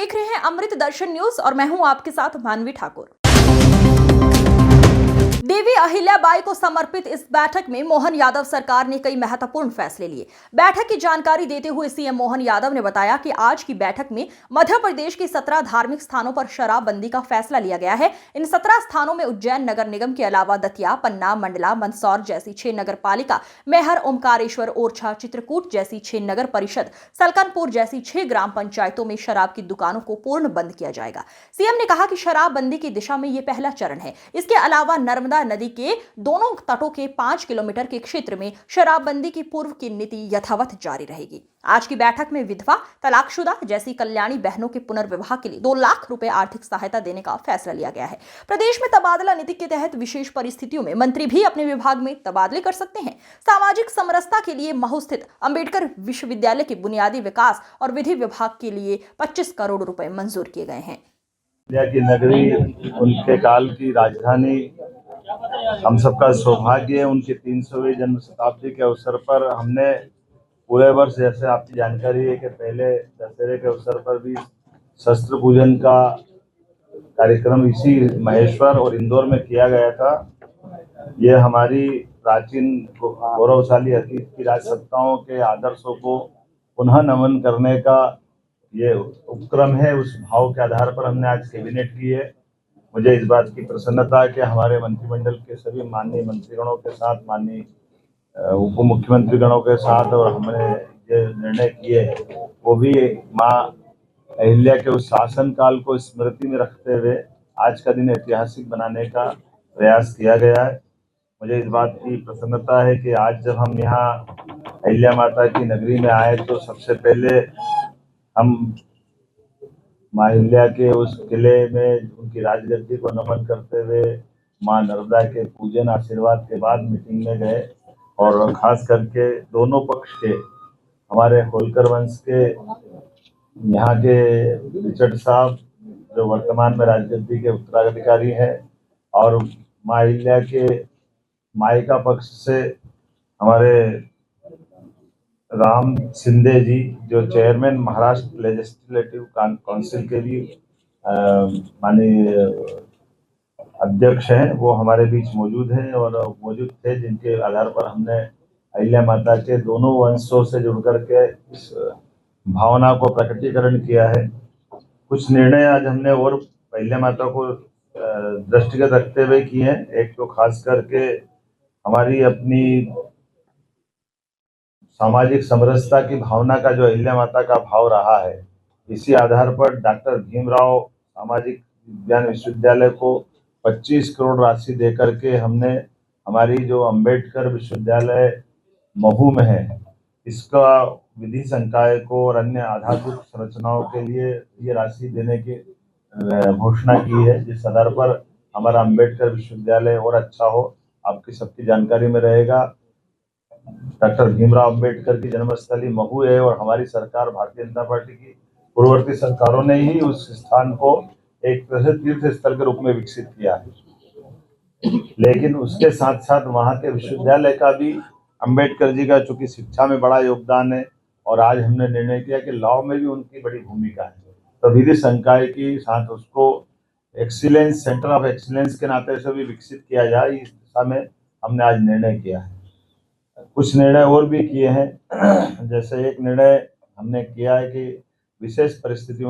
देख रहे हैं अमृत दर्शन न्यूज और मैं हूं आपके साथ मानवी ठाकुर। देवी अहिल्याबाई को समर्पित इस बैठक में मोहन यादव सरकार ने कई महत्वपूर्ण फैसले लिए। बैठक की जानकारी देते हुए सीएम मोहन यादव ने बताया कि आज की बैठक में मध्य प्रदेश के 17 धार्मिक स्थानों पर शराबबंदी का फैसला लिया गया है। इन 17 स्थानों में उज्जैन नगर निगम के अलावा दतिया, पन्ना, मंडला, मंदसौर जैसी 6 नगर पालिका, मैहर, ओमकारेश्वर, ओरछा, चित्रकूट जैसी 6 नगर परिषद, सलकनपुर जैसी 6 ग्राम पंचायतों में शराब की दुकानों को पूर्ण बंद किया जाएगा। सीएम ने कहा कि शराबबंदी की दिशा में ये पहला चरण है। इसके अलावा नर्मदा नदी के दोनों तटों के 5 किलोमीटर के क्षेत्र में शराबबंदी की पूर्व की नीति यथावत जारी रहेगी। आज की बैठक में विधवा, तलाकशुदा जैसी कल्याणी बहनों के पुनर्विवाह के लिए 2 लाख रुपए आर्थिक सहायता देने का फैसला लिया गया है। प्रदेश में तबादला नीति के तहत विशेष परिस्थितियों में मंत्री भी अपने विभाग में तबादले कर सकते हैं। सामाजिक समरसता के लिए महू स्थित अंबेडकर विश्वविद्यालय के बुनियादी विकास और विधि विभाग के लिए 25 करोड़ रुपए मंजूर किए गए हैं। की नगरी, उनके काल की राजधानी, हम सबका सौभाग्य है। उनकी 300वीं जन्म शताब्दी के अवसर पर हमने पूरे वर्ष, जैसे आपकी जानकारी है कि पहले दशहरे के अवसर पर भी शस्त्र पूजन का कार्यक्रम इसी महेश्वर और इंदौर में किया गया था। ये हमारी प्राचीन गौरवशाली अतीत की राजसत्ताओं के आदर्शों को पुनः नमन करने का ये उपक्रम है। उस भाव के आधार पर हमने आज कैबिनेट की है। मुझे इस बात की प्रसन्नता है कि हमारे मंत्रिमंडल के सभी माननीय मंत्रीगणों के साथ, माननीय उप मुख्यमंत्रीगणों के साथ, और हमने ये निर्णय किए वो भी माँ अहिल्या के उस शासन काल को स्मृति में रखते हुए आज का दिन ऐतिहासिक बनाने का प्रयास किया गया है। मुझे इस बात की प्रसन्नता है कि आज जब हम यहाँ अहिल्या माता की नगरी में आए तो सबसे पहले हम माँ अहिल्या के उस किले में उनकी राजगद्दी को नमन करते हुए माँ नर्मदा के पूजन आशीर्वाद के बाद मीटिंग में गए। और खास करके दोनों पक्ष के, हमारे होलकर वंश के यहाँ के रिचर्ड साहब जो वर्तमान में राजगद्दी के उत्तराधिकारी हैं, और माँ अहिल्या के मायका पक्ष से हमारे राम शिंदे जी जो चेयरमैन महाराष्ट्र लेजिस्लेटिव काउंसिल के भी माननीय अध्यक्ष हैं, वो हमारे बीच मौजूद हैं और मौजूद थे, जिनके आधार पर हमने अहिल्या माता के दोनों वंशों से जुड़ करके इस भावना को प्रकटीकरण किया है। कुछ निर्णय आज हमने और अहिल्या माता को दृष्टिगत रखते हुए किए हैं। एक तो खास करके हमारी अपनी सामाजिक समरसता की भावना का जो अहिल्या माता का भाव रहा है, इसी आधार पर डॉक्टर भीमराव सामाजिक विज्ञान विश्वविद्यालय को 25 करोड़ राशि देकर के हमने हमारी जो अंबेडकर विश्वविद्यालय महू में है, इसका विधि संकाय को और अन्य आधारभूत संरचनाओं के लिए ये राशि देने की घोषणा की है, जिस आधार पर हमारा अंबेडकर विश्वविद्यालय और अच्छा हो। आपकी सबकी जानकारी में रहेगा, डॉक्टर भीमराव अंबेडकर की जन्मस्थली महू है और हमारी सरकार, भारतीय जनता पार्टी की पूर्ववर्ती सरकारों ने ही उस स्थान को एक तरह से तीर्थ स्थल के रूप में विकसित किया है। लेकिन उसके साथ साथ वहाँ के विश्वविद्यालय का भी अंबेडकर जी का चूंकि शिक्षा में बड़ा योगदान है, और आज हमने निर्णय किया कि लॉ में भी उनकी बड़ी भूमिका है, तो विधि संकाय के साथ उसको एक्सीलेंस, सेंटर ऑफ एक्सीलेंस के नाते से भी विकसित किया जाए, इस दिशा में हमने आज निर्णय किया है। कुछ निर्णय और भी किए हैं, जैसे एक निर्णय हमने किया है कि विशेष परिस्थितियों